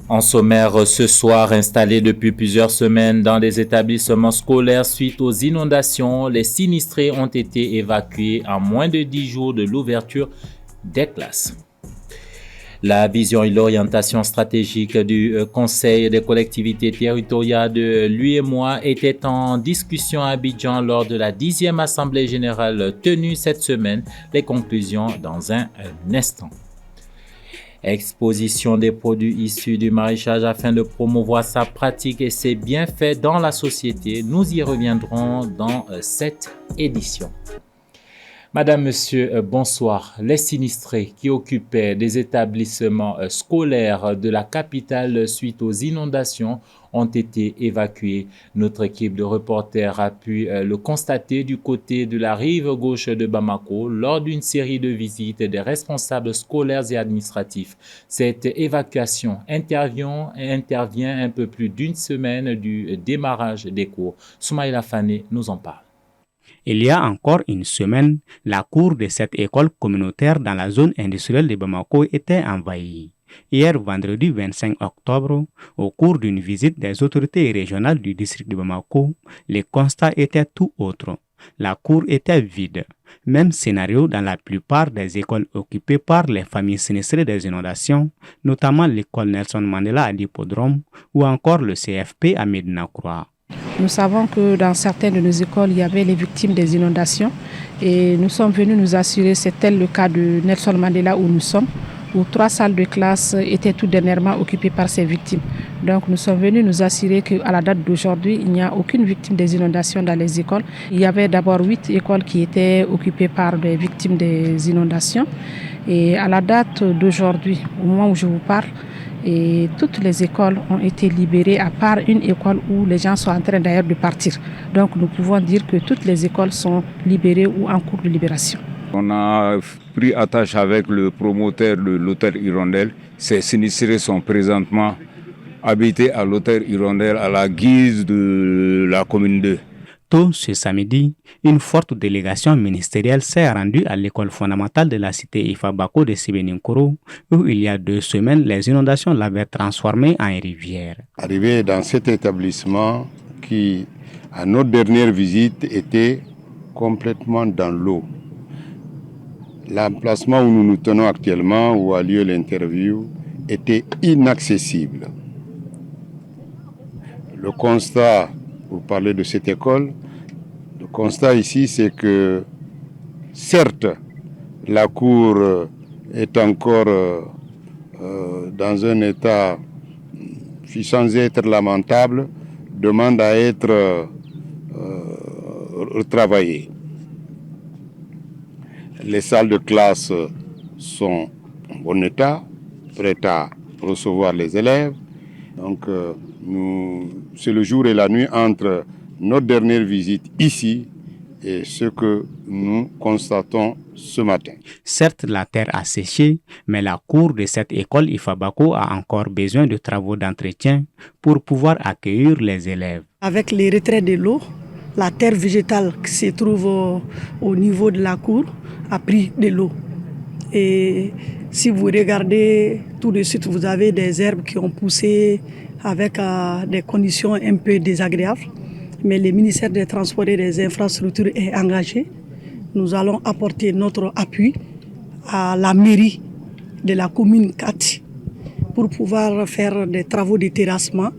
En sommaire ce soir, installés depuis plusieurs semaines dans des établissements scolaires suite aux inondations, les sinistrés ont été évacués en moins de 10 jours de l'ouverture des classes. La vision et l'orientation stratégique du Conseil des collectivités territoriales de l'UEMOA étaient en discussion à Abidjan lors de la 10e Assemblée générale tenue cette semaine. Les conclusions dans un instant. Exposition des produits issus du maraîchage afin de promouvoir sa pratique et ses bienfaits dans la société. Nous y reviendrons dans cette édition. Madame, Monsieur, bonsoir. Les sinistrés qui occupaient des établissements scolaires de la capitale suite aux inondations ont été évacués. Notre équipe de reporters a pu le constater du côté de la rive gauche de Bamako lors d'une série de visites des responsables scolaires et administratifs. Cette évacuation intervient un peu plus d'une semaine du démarrage des cours. Soumaïla Fane nous en parle. Il y a encore une semaine, la cour de cette école communautaire dans la zone industrielle de Bamako était envahie. Hier, vendredi 25 octobre, au cours d'une visite des autorités régionales du district de Bamako, les constats étaient tout autres. La cour était vide. Même scénario dans la plupart des écoles occupées par les familles sinistrées des inondations, notamment l'école Nelson Mandela à l'hippodrome ou encore le CFP à Médina Croix. Nous savons que dans certaines de nos écoles, il y avait les victimes des inondations et nous sommes venus nous assurer, c'est tel le cas de Nelson Mandela où nous sommes, où 3 salles de classe étaient tout dernièrement occupées par ces victimes. Donc nous sommes venus nous assurer qu'à la date d'aujourd'hui, il n'y a aucune victime des inondations dans les écoles. Il y avait d'abord 8 écoles qui étaient occupées par des victimes des inondations. Et à la date d'aujourd'hui, au moment où je vous parle, et toutes les écoles ont été libérées à part une école où les gens sont en train d'ailleurs de partir. Donc nous pouvons dire que toutes les écoles sont libérées ou en cours de libération. On a pris attache avec le promoteur de l'hôtel Hirondelle. Ces sinistrés sont présentement habités à l'hôtel Hirondelle à la guise de la commune 2. Tôt ce samedi, une forte délégation ministérielle s'est rendue à l'école fondamentale de la cité Ifabako de Sibeninkoro, où il y a 2 semaines, les inondations l'avaient transformée en rivière. Arrivé dans cet établissement qui, à notre dernière visite, était complètement dans l'eau. L'emplacement où nous nous tenons actuellement, où a lieu l'interview, était inaccessible. Le constat, pour parler de cette école, le constat ici, c'est que certes, la cour est encore dans un état sans être lamentable, demande à être retravaillée. Les salles de classe sont en bon état, prêtes à recevoir les élèves. Donc, c'est le jour et la nuit entre notre dernière visite ici et ce que nous constatons ce matin. Certes, la terre a séché, mais la cour de cette école Ifabako a encore besoin de travaux d'entretien pour pouvoir accueillir les élèves. Avec les retraits de l'eau, la terre végétale qui se trouve au niveau de la cour a pris de l'eau. Et si vous regardez tout de suite, vous avez des herbes qui ont poussé avec des conditions un peu désagréables. Mais le ministère des Transports et des Infrastructures est engagé. Nous allons apporter notre appui à la mairie de la commune 4 pour pouvoir faire des travaux de terrassement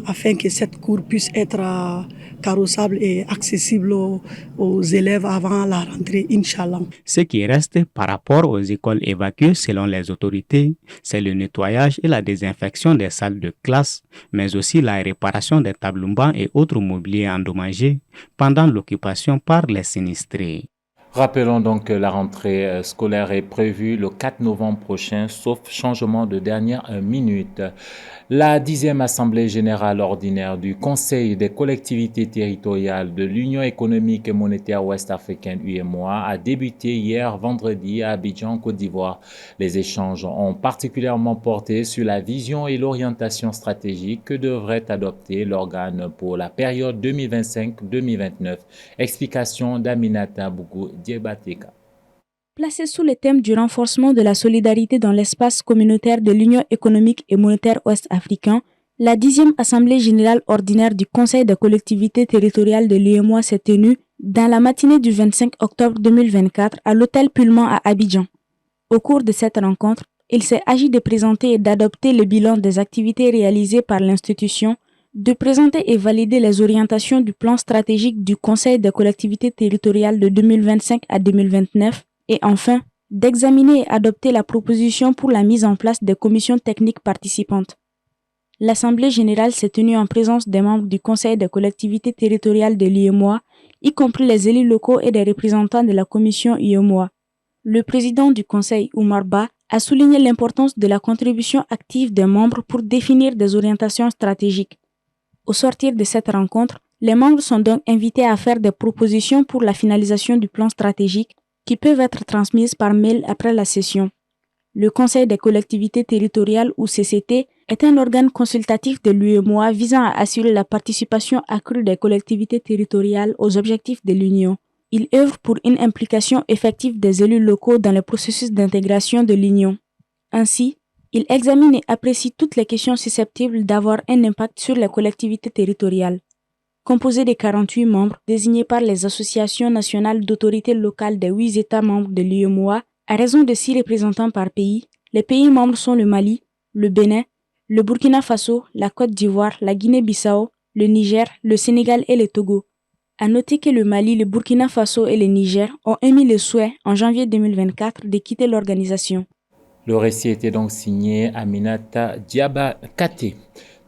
afin que cette cour puisse être carrossable et accessible aux élèves avant la rentrée, Inch'Allah. Ce qui reste par rapport aux écoles évacuées selon les autorités, c'est le nettoyage et la désinfection des salles de classe, mais aussi la réparation des tableaux et autres mobiliers endommagés pendant l'occupation par les sinistrés. Rappelons donc que la rentrée scolaire est prévue le 4 novembre prochain, sauf changement de dernière minute. La 10e Assemblée générale ordinaire du Conseil des collectivités territoriales de l'Union économique et monétaire ouest-africaine UEMOA a débuté hier vendredi à Abidjan, Côte d'Ivoire. Les échanges ont particulièrement porté sur la vision et l'orientation stratégique que devrait adopter l'organe pour la période 2025-2029. Explication d'Aminata Bougou Diébateka. Placée sous le thème du renforcement de la solidarité dans l'espace communautaire de l'Union économique et monétaire ouest-africain, la 10e Assemblée générale ordinaire du Conseil des collectivités territoriales de l'UEMOA s'est tenue dans la matinée du 25 octobre 2024 à l'hôtel Pullman à Abidjan. Au cours de cette rencontre, il s'est agi de présenter et d'adopter le bilan des activités réalisées par l'institution, de présenter et valider les orientations du plan stratégique du Conseil des collectivités territoriales de 2025 à 2029 et enfin, d'examiner et adopter la proposition pour la mise en place des commissions techniques participantes. L'Assemblée générale s'est tenue en présence des membres du Conseil des collectivités territoriales de l'UEMOA, y compris les élus locaux et des représentants de la commission UEMOA. Le président du Conseil, Oumar Ba, a souligné l'importance de la contribution active des membres pour définir des orientations stratégiques. Au sortir de cette rencontre, les membres sont donc invités à faire des propositions pour la finalisation du plan stratégique qui peuvent être transmises par mail après la session. Le Conseil des collectivités territoriales ou CCT est un organe consultatif de l'UEMOA visant à assurer la participation accrue des collectivités territoriales aux objectifs de l'Union. Il œuvre pour une implication effective des élus locaux dans le processus d'intégration de l'Union. Ainsi, il examine et apprécie toutes les questions susceptibles d'avoir un impact sur les collectivités territoriales. Composé de 48 membres désignés par les associations nationales d'autorités locales des 8 États membres de l'UEMOA, à raison de 6 représentants par pays, les pays membres sont le Mali, le Bénin, le Burkina Faso, la Côte d'Ivoire, la Guinée-Bissau, le Niger, le Sénégal et le Togo. À noter que le Mali, le Burkina Faso et le Niger ont émis le souhait en janvier 2024 de quitter l'organisation. Le récit était donc signé Aminata Diabakate.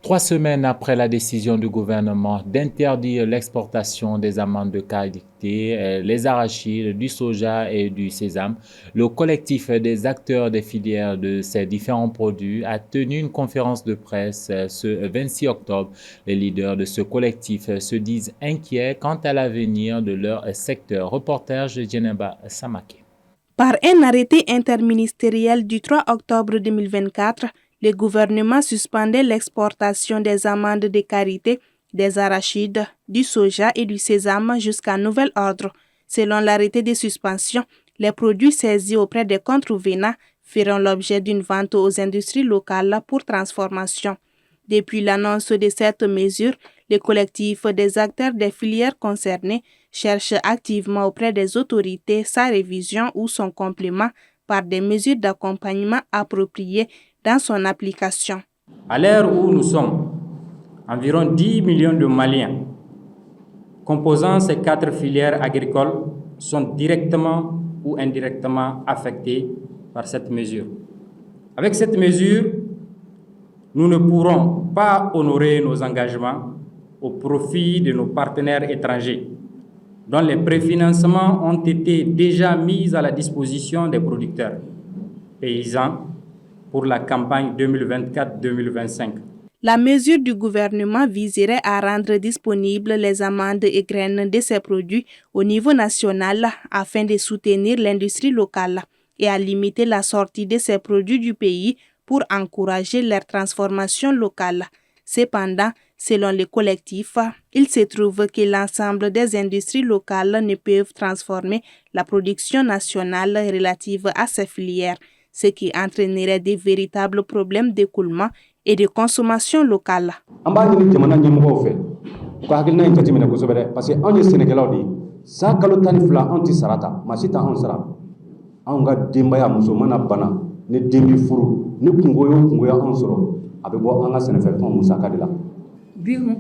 3 semaines après la décision du gouvernement d'interdire l'exportation des amandes de qualité, les arachides, du soja et du sésame, le collectif des acteurs des filières de ces différents produits a tenu une conférence de presse ce 26 octobre. Les leaders de ce collectif se disent inquiets quant à l'avenir de leur secteur. Reportage de Djeneba Samake. Par un arrêté interministériel du 3 octobre 2024, le gouvernement suspendait l'exportation des amandes de karité, des arachides, du soja et du sésame jusqu'à nouvel ordre. Selon l'arrêté de suspension, les produits saisis auprès des contrevenants feront l'objet d'une vente aux industries locales pour transformation. Depuis l'annonce de cette mesure, le collectif des acteurs des filières concernées cherche activement auprès des autorités sa révision ou son complément par des mesures d'accompagnement appropriées dans son application. À l'heure où nous sommes, environ 10 millions de Maliens composant ces 4 filières agricoles sont directement ou indirectement affectés par cette mesure. Avec cette mesure, nous ne pourrons pas honorer nos engagements au profit de nos partenaires étrangers, dont les préfinancements ont été déjà mis à la disposition des producteurs paysans pour la campagne 2024-2025. La mesure du gouvernement viserait à rendre disponibles les amandes et graines de ces produits au niveau national afin de soutenir l'industrie locale et à limiter la sortie de ces produits du pays pour encourager leur transformation locale. Cependant, selon le collectif, il se trouve que l'ensemble des industries locales ne peuvent transformer la production nationale relative à ces filières, ce qui entraînerait de véritables problèmes d'écoulement et de consommation locale.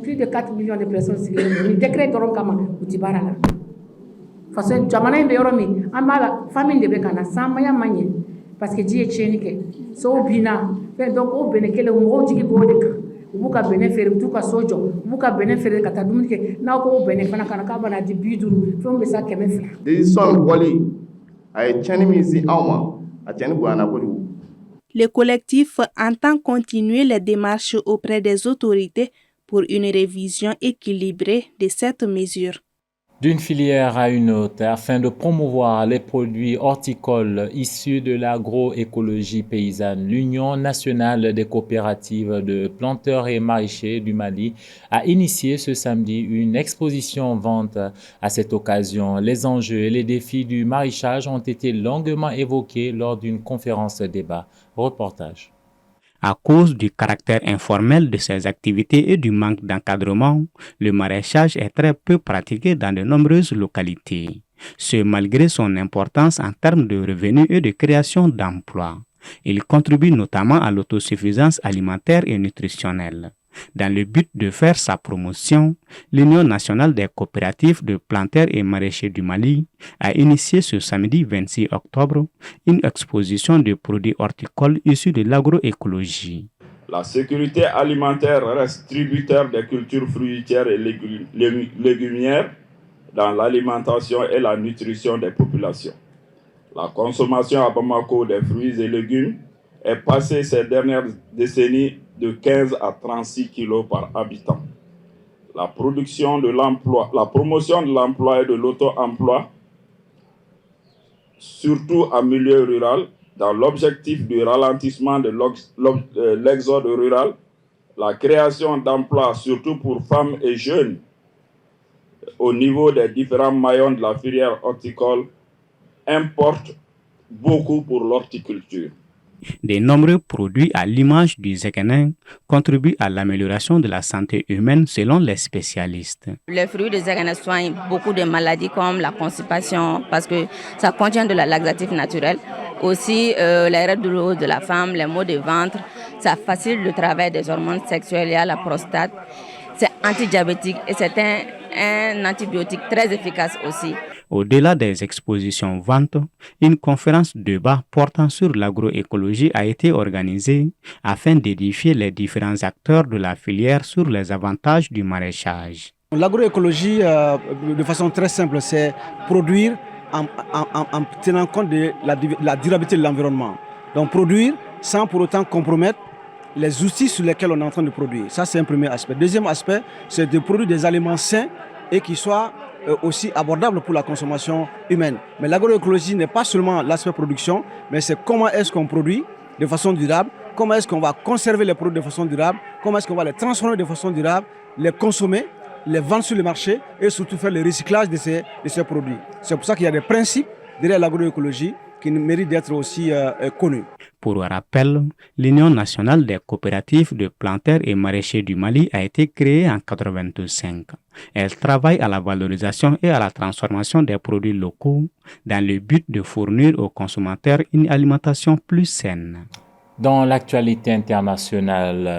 Plus de 4 millions de personnes le décret d'Orokama Utibarala. Parce que Jamana Beoromi, Amala, famille de Bekana, Samaya Mani, parce que Dieu Chénique, so Bina, donc au Benekele, au Jigi Bodek, Buka Benefer, Tuka Sojo, Buka Benefer, Katadumke, Nako Benefana Kanakabana di Biduru, from Bessa Kemefla. This song, Wally, I Chanimizi Auma, à Chanibouana. Le collectif entend continuer les démarches auprès des autorités pour une révision équilibrée de cette mesure. D'une filière à une autre, afin de promouvoir les produits horticoles issus de l'agroécologie paysanne, l'Union nationale des coopératives de planteurs et maraîchers du Mali a initié ce samedi une exposition vente. À cette occasion, les enjeux et les défis du maraîchage ont été longuement évoqués lors d'une conférence débat. Reportage. À cause du caractère informel de ces activités et du manque d'encadrement, le maraîchage est très peu pratiqué dans de nombreuses localités. Ce malgré son importance en termes de revenus et de création d'emplois. Il contribue notamment à l'autosuffisance alimentaire et nutritionnelle. Dans le but de faire sa promotion, l'Union nationale des coopératives de planteurs et maraîchers du Mali a initié ce samedi 26 octobre une exposition de produits horticoles issus de l'agroécologie. La sécurité alimentaire reste tributaire des cultures fruitières et légumières dans l'alimentation et la nutrition des populations. La consommation à Bamako des fruits et légumes est passée ces dernières décennies de 15 à 36 kilos par habitant. La promotion de l'emploi et de l'auto-emploi, surtout en milieu rural, dans l'objectif du ralentissement de l'exode rural, la création d'emplois, surtout pour femmes et jeunes, au niveau des différents maillons de la filière horticole, importe beaucoup pour l'horticulture. De nombreux produits à l'image du zéguenin contribuent à l'amélioration de la santé humaine selon les spécialistes. Les fruits de zéguenin soignent beaucoup de maladies comme la constipation parce que ça contient de la laxative naturelle. Aussi les règles douloureuses de la femme, les maux de ventre, ça facilite le travail des hormones sexuelles et à la prostate. C'est antidiabétique et c'est un antibiotique très efficace aussi. Au-delà des expositions ventes, une conférence débat portant sur l'agroécologie a été organisée afin d'édifier les différents acteurs de la filière sur les avantages du maraîchage. L'agroécologie, de façon très simple, c'est produire en tenant compte de la durabilité de l'environnement. Donc produire sans pour autant compromettre les outils sur lesquels on est en train de produire. Ça, c'est un premier aspect. Deuxième aspect, c'est de produire des aliments sains et qui soient aussi abordables pour la consommation humaine. Mais l'agroécologie n'est pas seulement l'aspect production, mais c'est comment est-ce qu'on produit de façon durable, comment est-ce qu'on va conserver les produits de façon durable, comment est-ce qu'on va les transformer de façon durable, les consommer, les vendre sur le marché et surtout faire le recyclage de ces produits. C'est pour ça qu'il y a des principes derrière l'agroécologie qui méritent d'être aussi connus. Pour rappel, l'Union nationale des coopératives de planteurs et maraîchers du Mali a été créée en 1985. Elle travaille à la valorisation et à la transformation des produits locaux dans le but de fournir aux consommateurs une alimentation plus saine. Dans l'actualité internationale,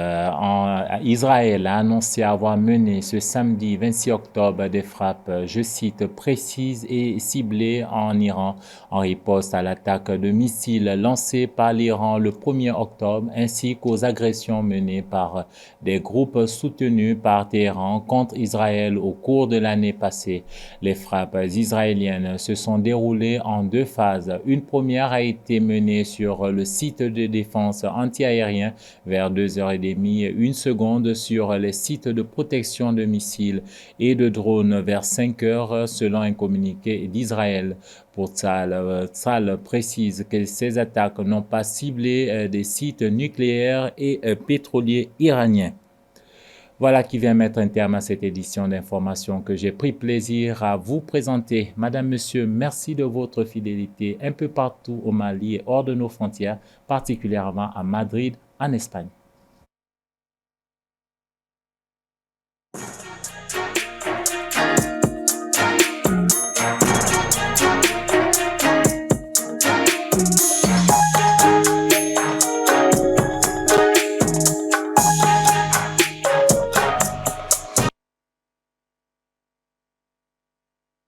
Israël a annoncé avoir mené ce samedi 26 octobre des frappes, je cite, précises et ciblées en Iran, en riposte à l'attaque de missiles lancée par l'Iran le 1er octobre, ainsi qu'aux agressions menées par des groupes soutenus par Téhéran contre Israël au cours de l'année passée. Les frappes israéliennes se sont déroulées en deux phases. Une première a été menée sur le site de défense anti-aérien vers 2h30, une seconde sur les sites de protection de missiles et de drones vers 5h selon un communiqué d'Israël. Pour Tzal précise que ces attaques n'ont pas ciblé des sites nucléaires et pétroliers iraniens. Voilà qui vient mettre un terme à cette édition d'information que j'ai pris plaisir à vous présenter. Madame, Monsieur, merci de votre fidélité un peu partout au Mali et hors de nos frontières, particulièrement à Madrid, en Espagne. Thank you.